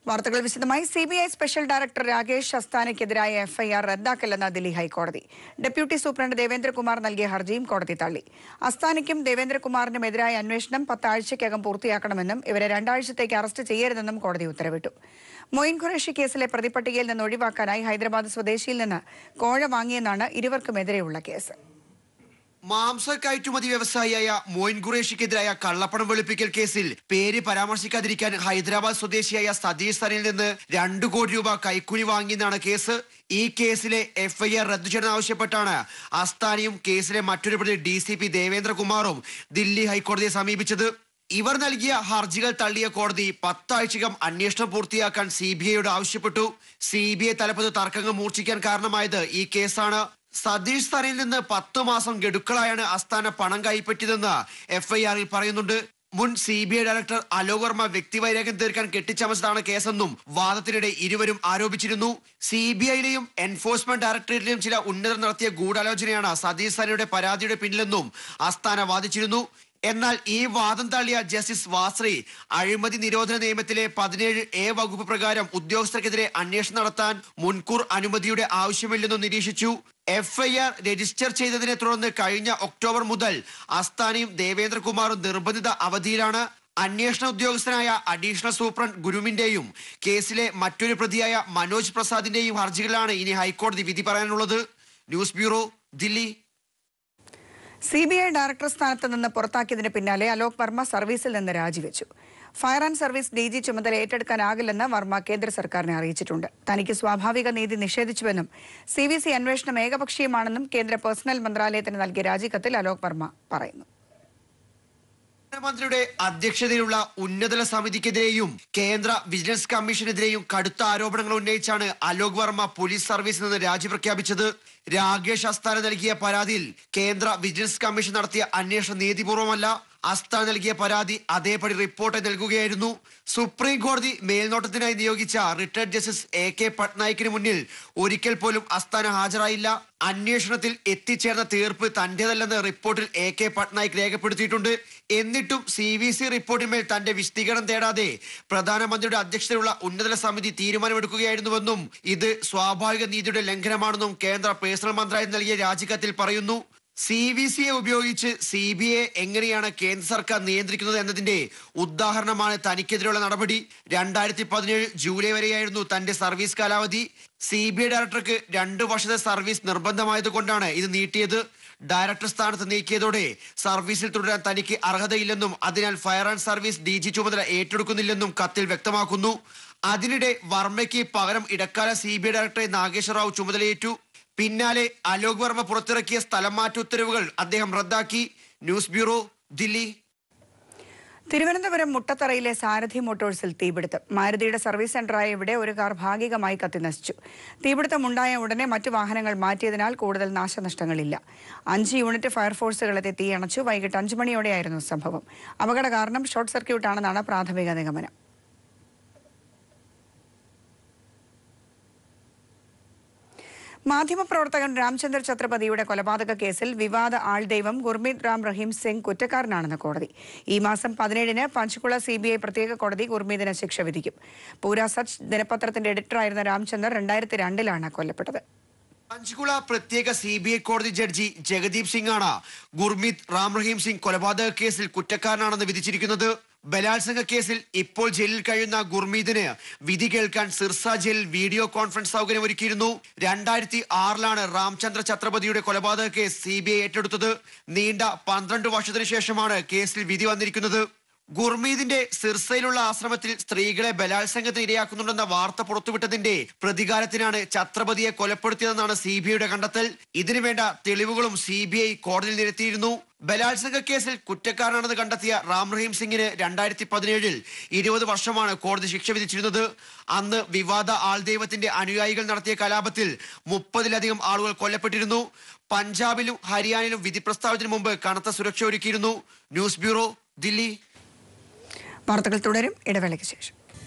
വാർത്തകൾ വിശദമായി. CBI special director Rakesh അസ്താനയ്ക്കെതിരായ എഫ്ഐആർ റദ്ദാക്കില്ലെന്ന് ദില്ലി ഹൈക്കോടതി. ഡെപ്യൂട്ടി സൂപ്രണ്ട് ദേവേന്ദ്രകുമാർ നൽകിയ ഹർജിയും കോടതി തള്ളി. അസ്താനയ്ക്കും ദേവേന്ദ്രകുമാറിനും എതിരായ അന്വേഷണം 10 ആഴ്ചയ്ക്കകം പൂർത്തിയാക്കണമെന്നും ഇവരെ 2 ആഴ്ചത്തേക്ക് അറസ്റ്റ് ചെയ്യരുതെന്നും കോടതി ഉത്തരവിട്ടു. മൊയിൻ ഖുറേഷി കേസിലെ പ്രതിപട്ടികയിൽ നിന്ന് ഒഴിവാക്കാനായി ഹൈദരാബാദ് സ്വദേശിയിൽ നിന്ന് കോഴ വാങ്ങിയെന്നാണ് ഇരുവർക്കുമെതിരെയുള്ള കേസ്. മാംസ കയറ്റുമതി വ്യവസായിയായ മൊയിൻ ഖുറേഷിക്കെതിരായ കള്ളപ്പണം വെളുപ്പിക്കൽ കേസിൽ പേര് പരാമർശിക്കാതിരിക്കാൻ ഹൈദരാബാദ് സ്വദേശിയായ സതീഷ് സനിൽ നിന്ന് 2 കോടി രൂപ കൈക്കൂലി വാങ്ങിയെന്നാണ് കേസ്. ഈ കേസിലെ എഫ്ഐആർ റദ്ദു ചെയ്യണമെന്നാവശ്യപ്പെട്ടാണ് അസ്താനയും കേസിലെ മറ്റൊരു പ്രതി DCP ദേവേന്ദ്രകുമാറും ദില്ലി ഹൈക്കോടതിയെ സമീപിച്ചത്. ഇവർ നൽകിയ ഹർജികൾ തള്ളിയ കോടതി 10 ആഴ്ചയ്ക്കകം അന്വേഷണം പൂർത്തിയാക്കാൻ CBIയോട് ആവശ്യപ്പെട്ടു. CBI തലപ്പത്ത് തർക്കങ്ങൾ മൂർച്ഛിക്കാൻ കാരണമായത് ഈ കേസാണ്. സതീഷ് സനിൽ നിന്ന് 10 മാസം ഗഡുക്കളായാണ് അസ്താന പണം കൈപ്പറ്റിയതെന്ന് എഫ്ഐആറിൽ പറയുന്നുണ്ട്. മുൻ CBI ഡയറക്ടർ അലോക് വർമ്മ വ്യക്തിവൈരാഗ്യം തീർക്കാൻ കെട്ടിച്ചമച്ചതാണ് കേസെന്നും വാദത്തിനിടെ ഇരുവരും ആരോപിച്ചിരുന്നു. CBIയിലെയും എൻഫോഴ്സ്മെന്റ് ഡയറക്ടറേറ്റിലെയും ചില ഉന്നതർ നടത്തിയ ഗൂഢാലോചനയാണ് സതീഷ് സനിയുടെ പരാതിയുടെ പിന്നിലെന്നും അസ്താന വാദിച്ചിരുന്നു. എന്നാൽ ഈ വാദം തള്ളിയ ജസ്റ്റിസ് വാസ്രി അഴിമതി നിരോധന നിയമത്തിലെ 17A വകുപ്പ് പ്രകാരം ഉദ്യോഗസ്ഥർക്കെതിരെ അന്വേഷണം നടത്താൻ മുൻകൂർ അനുമതിയുടെ ആവശ്യമില്ലെന്നും നിരീക്ഷിച്ചു. എഫ്ഐആർ രജിസ്റ്റർ ചെയ്തതിനെ തുടർന്ന് കഴിഞ്ഞ ഒക്ടോബർ മുതൽ അസ്താനയും ദേവേന്ദ്രകുമാറും നിർബന്ധിത അവധിയിലാണ്. അന്വേഷണ ഉദ്യോഗസ്ഥനായ അഡീഷണൽ സൂപ്രണ്ട് ഗുരുമിന്റെയും കേസിലെ മറ്റൊരു പ്രതിയായ മനോജ് പ്രസാദിന്റെയും ഹർജികളിലാണ് ഇനി ഹൈക്കോടതി വിധി പറയാനുള്ളത്. News bureau, Delhi. CBI director സ്ഥാനത്ത് നിന്ന് പുറത്താക്കിയതിന് പിന്നാലെ അലോക് വർമ്മ സർവീസിൽ നിന്ന് രാജിവെച്ചു. ഫയർ ആൻഡ് സർവീസ് DG ചുമതല ഏറ്റെടുക്കാനാകില്ലെന്ന് വർമ്മ കേന്ദ്ര സർക്കാരിനെ അറിയിച്ചിട്ടുണ്ട്. തനിക്ക് സ്വാഭാവിക നീതി നിഷേധിച്ചുവെന്നും CVC അന്വേഷണം ഏകപക്ഷീയമാണെന്നും കേന്ദ്ര പേഴ്സണൽ മന്ത്രാലയത്തിന് നൽകിയ രാജിക്കത്തിൽ അലോക് വർമ്മ പറയുന്നു. പ്രധാനമന്ത്രിയുടെ അധ്യക്ഷതയിലുള്ള ഉന്നതതല സമിതിക്കെതിരെയും കേന്ദ്ര വിജിലൻസ് കമ്മീഷനെതിരെയും കടുത്ത ആരോപണങ്ങൾ ഉന്നയിച്ചാണ് അലോക് വർമ്മ പോലീസ് സർവീസിൽ നിന്ന് രാജി പ്രഖ്യാപിച്ചത്. രാകേഷ് അസ്താന നൽകിയ പരാതിയിൽ കേന്ദ്ര വിജിലൻസ് കമ്മീഷൻ നടത്തിയ അന്വേഷണം നീതിപൂർവമല്ല. അസ്താന നൽകിയ പരാതി അതേപടി റിപ്പോർട്ട് നൽകുകയായിരുന്നു. സുപ്രീം കോടതി മേൽനോട്ടത്തിനായി നിയോഗിച്ച റിട്ടയർഡ് ജസ്റ്റിസ് AK പട്നായിക്കിന് മുന്നിൽ ഒരിക്കൽ പോലും അസ്താന ഹാജരായില്ല. അന്വേഷണത്തിൽ എത്തിച്ചേർന്ന തീർപ്പ് തന്റേതല്ലെന്ന് റിപ്പോർട്ടിൽ AK പട്നായിക് രേഖപ്പെടുത്തിയിട്ടുണ്ട്. എന്നിട്ടും CVC റിപ്പോർട്ടിന്മേൽ തന്റെ വിശദീകരണം തേടാതെ പ്രധാനമന്ത്രിയുടെ അധ്യക്ഷതയിലുള്ള ഉന്നതതല സമിതി തീരുമാനമെടുക്കുകയായിരുന്നുവെന്നും ഇത് സ്വാഭാവിക നീതിയുടെ ലംഘനമാണെന്നും കേന്ദ്ര പേഴ്സണൽ മന്ത്രാലയം നൽകിയ രാജിക്കത്തിൽ പറയുന്നു. CVCയെ ഉപയോഗിച്ച് CBI എങ്ങനെയാണ് കേന്ദ്ര സർക്കാർ നിയന്ത്രിക്കുന്നത് എന്നതിന്റെ ഉദാഹരണമാണ് തനിക്കെതിരെയുള്ള നടപടി. 2017 ജൂലൈ വരെയായിരുന്നു തന്റെ സർവീസ് കാലാവധി. CBI ഡയറക്ടർക്ക് 2 വർഷത്തെ സർവീസ് നിർബന്ധമായതുകൊണ്ടാണ് ഇത് നീട്ടിയത്. ഡയറക്ടർ സ്ഥാനത്ത് നീക്കിയതോടെ സർവീസിൽ തുടരാൻ തനിക്ക് അർഹതയില്ലെന്നും അതിനാൽ ഫയർ ആൻഡ് സർവീസ് DG ചുമതല ഏറ്റെടുക്കുന്നില്ലെന്നും കത്തിൽ വ്യക്തമാക്കുന്നു. അതിനിടെ വർമ്മയ്ക്ക് പകരം ഇടക്കാല CBI ഡയറക്ടറെ നാഗേശ്വർ റാവു ചുമതലയേറ്റു. പിന്നാലെ അലോക് വർമ്മ പുറത്തിറക്കിയ സ്ഥലം മാറ്റ ഉത്തരവുകൾ അദ്ദേഹം റദ്ദാക്കി. News bureau, Delhi. തിരുവനന്തപുരം മുട്ടത്തറയിലെ സാരഥി മോട്ടോഴ്സിൽ തീപിടുത്തം. മാരുതിയുടെ സർവീസ് സെന്ററായ ഇവിടെ ഒരു കാർ ഭാഗികമായി കത്തിനശിച്ചു. തീപിടുത്തമുണ്ടായ ഉടനെ മറ്റു വാഹനങ്ങൾ മാറ്റിയതിനാൽ കൂടുതൽ നാശനഷ്ടങ്ങളില്ല. 5 യൂണിറ്റ് ഫയർഫോഴ്സുകളെത്തി തീയണച്ചു. വൈകിട്ട് 5 മണിയോടെയായിരുന്നു സംഭവം. അപകട കാരണം ഷോർട്ട് സർക്യൂട്ടാണെന്നാണ് പ്രാഥമിക നിഗമനം. മാധ്യമപ്രവർത്തകൻ രാംചന്ദ്ര ഛത്രപതിയുടെ കൊലപാതക കേസിൽ വിവാദ ആൾദൈവം ഗുർമീത് റാം റഹീം സിംഗ് കുറ്റക്കാരനാണെന്ന് കോടതി. ഈ മാസം 17-ന് പഞ്ച്കുള CBI പ്രത്യേക കോടതി ഗുർമീതിന് ശിക്ഷ വിധിക്കും. പൂര സച്ച് ദിനപത്രത്തിന്റെ എഡിറ്ററായിരുന്ന രാംചന്ദർ 2002-ലാണ് കൊല്ലപ്പെട്ടത്. പഞ്ച്കുള പ്രത്യേക CBI കോടതി ജഡ്ജി ജഗദീപ് സിംഗാണ് ഗുർമീത് റാം റഹീം സിംഗ് കൊലപാതക കേസിൽ കുറ്റക്കാരനാണെന്ന് വിധിച്ചിരിക്കുന്നത്. ബലാത്സംഗ കേസിൽ ഇപ്പോൾ ജയിലിൽ കഴിയുന്ന ഗുർമീതിന് വിധി കേൾക്കാൻ സിർസ ജയിലിൽ വീഡിയോ കോൺഫറൻസ് സൗകര്യം ഒരുക്കിയിരുന്നു. 2006-ലാണ് രാംചന്ദ്ര ഛത്രപതിയുടെ കൊലപാതക കേസ് CBI ഏറ്റെടുത്തത്. നീണ്ട 12 വർഷത്തിനു ശേഷമാണ് കേസിൽ വിധി വന്നിരിക്കുന്നത്. ഗുർമീതിന്റെ സിർസയിലുള്ള ആശ്രമത്തിൽ സ്ത്രീകളെ ബലാത്സംഗത്തിന് ഇരയാക്കുന്നുണ്ടെന്ന വാർത്ത പുറത്തുവിട്ടതിന്റെ പ്രതികാരത്തിനാണ് ഛത്രപതിയെ കൊലപ്പെടുത്തിയതെന്നാണ് CBIയുടെ കണ്ടെത്തൽ. ഇതിനുവേണ്ട തെളിവുകളും CBI കോടതിയിൽ നിരത്തിയിരുന്നു. ബലാത്സംഗ കേസിൽ കുറ്റക്കാരനാണെന്ന് കണ്ടെത്തിയ റാം റഹീം സിംഗിന് 2017-ൽ 20 വർഷമാണ് കോടതി ശിക്ഷ വിധിച്ചിരുന്നത്. അന്ന് വിവാദ ആൾദൈവത്തിന്റെ അനുയായികൾ നടത്തിയ കലാപത്തിൽ 30-ലധികം ആളുകൾ കൊല്ലപ്പെട്ടിരുന്നു. പഞ്ചാബിലും ഹരിയാനയിലും വിധി പ്രസ്താവത്തിന് മുമ്പ് കനത്ത സുരക്ഷ ഒരുക്കിയിരുന്നു. News bureau, Delhi. വാർത്തകൾ തുടരും. ഇടവേളയ്ക്ക് ശേഷം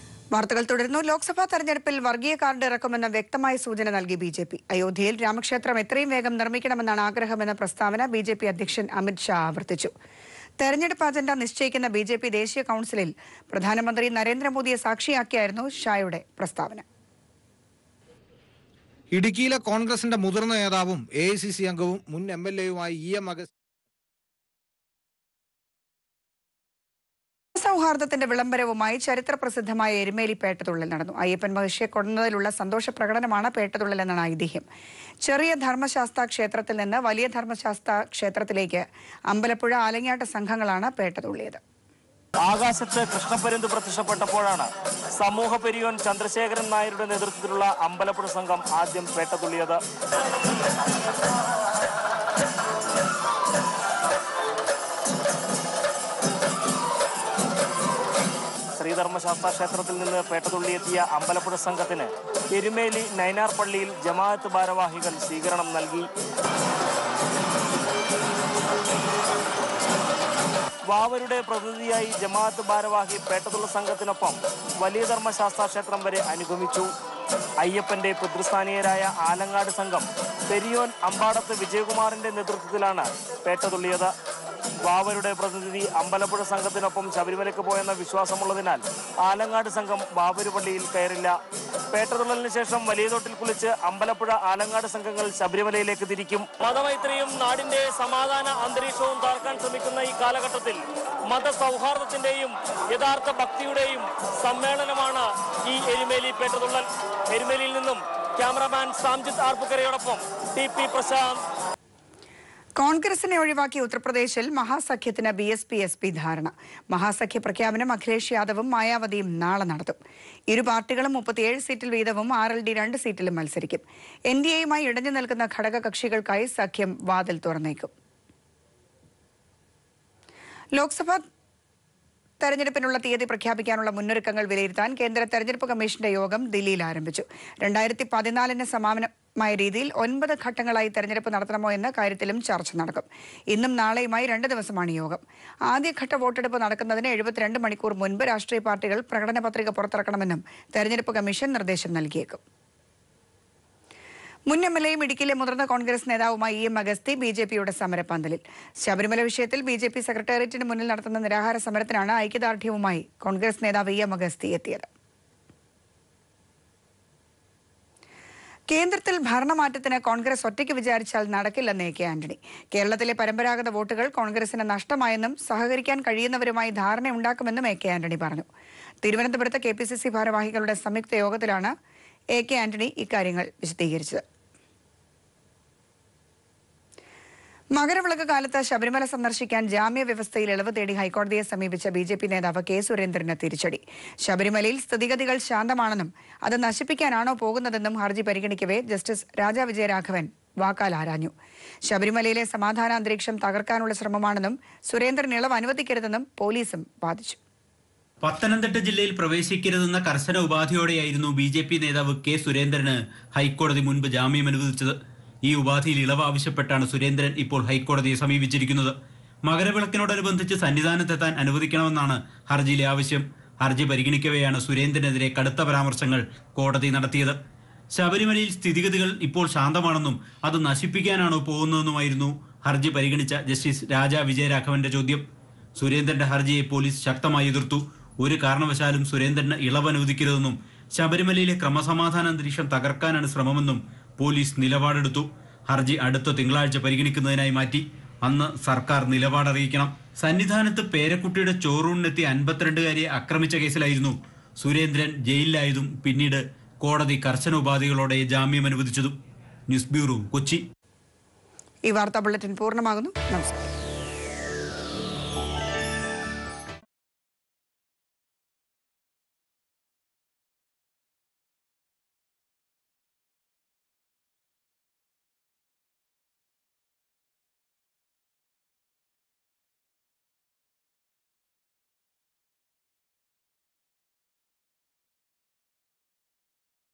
വാർത്തകൾ തുടരുന്നു. ലോക്സഭാ തെരഞ്ഞെടുപ്പിൽ വർഗീയ കാർഡ് ഇറക്കുമെന്ന വ്യക്തമായ സൂചന നൽകി BJP. അയോധ്യയിൽ രാമക്ഷേത്രം എത്രയും വേഗം നിർമ്മിക്കണമെന്നാണ് ആഗ്രഹമെന്ന പ്രസ്താവന BJP അധ്യക്ഷൻ അമിത് ഷാ ആവർത്തിച്ചു. തെരഞ്ഞെടുപ്പ് അജണ്ട നിശ്ചയിക്കുന്ന BJP ദേശീയ കൌൺസിലിൽ പ്രധാനമന്ത്രി നരേന്ദ്രമോദിയെ സാക്ഷിയാക്കിയായിരുന്നു ഷായുടെ പ്രസ്താവന. ഇടുക്കിയിലെ കോൺഗ്രസിന്റെ മുതിർന്ന നേതാവും AICC അംഗവും മുൻ MLA-യുമായി EM അഗസ്റ്റിൻ സൗഹാർദ്ദത്തിന്റെ വിളംബരവുമായി ചരിത്ര പ്രസിദ്ധമായ എരുമേലി പേട്ടതുള്ളൽ നടന്നു. അയ്യപ്പൻ മഹർഷിയെ കൊണ്ടുവന്നതിലുള്ള സന്തോഷ പ്രകടനമാണ് പേട്ടതുള്ളൽ എന്നാണ് ഐതിഹ്യം. ചെറിയ ധർമ്മശാസ്ത്ര ക്ഷേത്രത്തിൽ നിന്ന് വലിയ ധർമ്മശാസ്ത്ര ക്ഷേത്രത്തിലേക്ക് അമ്പലപ്പുഴ ആലങ്ങാട്ട് സംഘങ്ങളാണ് പേട്ടതുള്ളിയത്. ആകാശത്ത് കൃഷ്ണപരുന്ത് പ്രത്യക്ഷപ്പെട്ടപ്പോഴാണ് സമൂഹ പെരിയോൻ ചന്ദ്രശേഖരൻ നായരുടെ നേതൃത്വത്തിലുള്ള അമ്പലപ്പുഴ സംഘം ആദ്യം പേട്ടതുള്ളിയത്. ശ്രീധർമ്മശാസ്ത്ര ക്ഷേത്രത്തിൽ നിന്ന് പേട്ടതുള്ളിയെത്തിയ അമ്പലപ്പുഴ സംഘത്തിന് എരുമേലി നൈനാർ പള്ളിയിൽ ജമാഅത്ത് ഭാരവാഹികൾ സ്വീകരണം നൽകി. വാവരുടെ പ്രതിനിധിയായി ജമാഅത്ത് ഭാരവാഹി പേട്ടതുള്ള സംഘത്തിനൊപ്പം വലിയ ധർമ്മശാസ്ത്ര ക്ഷേത്രം വരെ അനുഗമിച്ചു. അയ്യപ്പന്റെ പിതൃസ്ഥാനീയരായ ആലങ്ങാട് സംഘം പെരിയോൻ അമ്പാടത്ത് വിജയകുമാറിന്റെ നേതൃത്വത്തിലാണ് പേട്ടതുള്ളിയത്. വാവരുടെ പ്രതിനിധി അമ്പലപ്പുഴ സംഘത്തിനൊപ്പം ശബരിമലയ്ക്ക് പോയെന്ന വിശ്വാസമുള്ളതിനാൽ ആലങ്ങാട് സംഘം വാവര് പള്ളിയിൽ കയറില്ല. പേട്ടതുള്ളലിന് ശേഷം വലിയ തോട്ടിൽ കുളിച്ച് അമ്പലപ്പുഴ ആലങ്ങാട് സംഘങ്ങൾ ശബരിമലയിലേക്ക് തിരിക്കും. മതമൈത്രിയും നാടിന്റെ സമാധാന അന്തരീക്ഷവും തകർക്കാൻ ശ്രമിക്കുന്ന ഈ കാലഘട്ടത്തിൽ മതസൗഹാർദ്ദത്തിന്റെയും യഥാർത്ഥ ഭക്തിയുടെയും സമ്മേളനമാണ് ഈ എരുമേലി പേട്ടതുള്ളൽ. എരുമേലിയിൽ നിന്നും ക്യാമറാമാൻ സാംജിത് ആർപ്പുക്കരയോടൊപ്പം TP പ്രശാന്ത്. കോൺഗ്രസിനെ ഒഴിവാക്കി ഉത്തർപ്രദേശിൽ മഹാസഖ്യത്തിന് BSP-SP ധാരണ. മഹാസഖ്യ പ്രഖ്യാപനം അഖിലേഷ് യാദവും മായാവതിയും നാളെ നടത്തും. ഇരു പാർട്ടികളും 37 സീറ്റിൽ വീതവും RLD 2 സീറ്റിലും മത്സരിക്കും. NDA-യുമായി ഇടഞ്ഞു നിൽക്കുന്ന ഘടകകക്ഷികൾക്കായി സഖ്യം വാതിൽ തുറന്നേക്കും. ലോക്സഭാ തെരഞ്ഞെടുപ്പിനുള്ള തീയതി പ്രഖ്യാപിക്കാനുള്ള മുന്നൊരുക്കങ്ങൾ വിലയിരുത്താൻ കേന്ദ്ര തെരഞ്ഞെടുപ്പ് കമ്മീഷന്റെ യോഗം ദില്ലിയിൽ ആരംഭിച്ചു. 2014-ന് സമാനമായ രീതിയിൽ 9 ഘട്ടങ്ങളായി തെരഞ്ഞെടുപ്പ് നടത്തണമോ എന്ന കാര്യത്തിലും ചർച്ച നടക്കും. ഇന്നും നാളെയുമായി 2 ദിവസമാണ് യോഗം. ആദ്യഘട്ട വോട്ടെടുപ്പ് നടക്കുന്നതിന് 72 മണിക്കൂർ മുൻപ് രാഷ്ട്രീയ പാർട്ടികൾ പ്രകടന പത്രിക പുറത്തിറക്കണമെന്നും തെരഞ്ഞെടുപ്പ് കമ്മീഷൻ നിർദ്ദേശം നൽകിയേക്കും. മുൻ MLA-യും ഇടുക്കിയിലെ മുതിർന്ന കോൺഗ്രസ് നേതാവുമായി EM അഗസ്തി BJP-യുടെ സമരപ്പന്തലിൽ. ശബരിമല വിഷയത്തിൽ BJP സെക്രട്ടേറിയറ്റിന് മുന്നിൽ നടത്തുന്ന നിരാഹാര സമരത്തിനാണ് ഐക്യദാർഢ്യവുമായി കോൺഗ്രസ് നേതാവ് EM അഗസ്തി എത്തിയത്. കേന്ദ്രത്തിൽ ഭരണമാറ്റത്തിന് കോൺഗ്രസ് ഒറ്റയ്ക്ക് വിചാരിച്ചാൽ നടക്കില്ലെന്ന് AK ആന്റണി. കേരളത്തിലെ പരമ്പരാഗത വോട്ടുകൾ കോൺഗ്രസിന് നഷ്ടമായെന്നും സഹകരിക്കാൻ കഴിയുന്നവരുമായി ധാരണയുണ്ടാക്കുമെന്നും AK ആന്റണി പറഞ്ഞു. തിരുവനന്തപുരത്ത് KPCC ഭാരവാഹികളുടെ സംയുക്ത യോഗത്തിലാണ് AK ആന്റണി ഇക്കാര്യങ്ങൾ വിശദീകരിച്ചത്. മകരവിളക്ക് കാലത്ത് ശബരിമല സന്ദർശിക്കാൻ ജാമ്യ വ്യവസ്ഥയിൽ ഇളവ് തേടി ഹൈക്കോടതിയെ സമീപിച്ച BJP നേതാവ് K സുരേന്ദ്രന് തിരിച്ചടി. ശബരിമലയിൽ സ്ഥിതിഗതികൾ ശാന്തമാണെന്നും അത് നശിപ്പിക്കാനാണോ പോകുന്നതെന്നും ഹർജി പരിഗണിക്കവേ ജസ്റ്റിസ് രാജാ വിജയരാഘവൻ വാക്കാൽ ആരാഞ്ഞു. ശബരിമലയിലെ സമാധാന അന്തരീക്ഷം തകർക്കാനുള്ള ശ്രമമാണെന്നും സുരേന്ദ്രൻ ഇളവ് അനുവദിക്കരുതെന്നും പോലീസും വാദിച്ചു. പത്തനംതിട്ട ജില്ലയിൽ പ്രവേശിക്കരുതെന്ന കർശന ഉപാധിയോടെയായിരുന്നു BJP നേതാവ് K സുരേന്ദ്രന് ഹൈക്കോടതി മുൻപ് ജാമ്യം അനുവദിച്ചത്. ഈ ഉപാധിയിൽ ഇളവ് ആവശ്യപ്പെട്ടാണ് സുരേന്ദ്രൻ ഇപ്പോൾ ഹൈക്കോടതിയെ സമീപിച്ചിരിക്കുന്നത്. മകരവിളക്കിനോടനുബന്ധിച്ച് സന്നിധാനത്തെത്താൻ അനുവദിക്കണമെന്നാണ് ഹർജിയിലെ ആവശ്യം. ഹർജി പരിഗണിക്കവെയാണ് സുരേന്ദ്രനെതിരെ കടുത്ത പരാമർശങ്ങൾ കോടതി നടത്തിയത്. ശബരിമലയിൽ സ്ഥിതിഗതികൾ ഇപ്പോൾ ശാന്തമാണെന്നും അത് നശിപ്പിക്കാനാണോ പോകുന്നതെന്നുമായിരുന്നു ഹർജി പരിഗണിച്ച ജസ്റ്റിസ് രാജാ വിജയരാഘവന്റെ ചോദ്യം. സുരേന്ദ്രന്റെ ഹർജിയെ പോലീസ് ശക്തമായി എതിർത്തു. ഒരു കാരണവശാലും സുരേന്ദ്രന് ഇളവ് അനുവദിക്കരുതെന്നും ശബരിമലയിലെ ക്രമസമാധാന അന്തരീക്ഷം തകർക്കാനാണ് ശ്രമമെന്നും പോലീസ് നിലപാടെടുത്തു. ഹർജി അടുത്ത തിങ്കളാഴ്ച പരിഗണിക്കുന്നതിനായി മാറ്റി. അന്ന് സർക്കാർ നിലപാടറിയിക്കണം. സന്നിധാനത്ത് പേരക്കുട്ടിയുടെ ചോറൂണിനെത്തി 52-കാരിയെ ആക്രമിച്ച കേസിലായിരുന്നു സുരേന്ദ്രൻ ജയിലിലായതും പിന്നീട് കോടതി കർശന ഉപാധികളോടെ ജാമ്യം അനുവദിച്ചതും. News bureau, Kochi. ഈ വാർത്താ ബുള്ളറ്റിൻ പൂർണ്ണമാകുന്നു. നമസ്കാരം.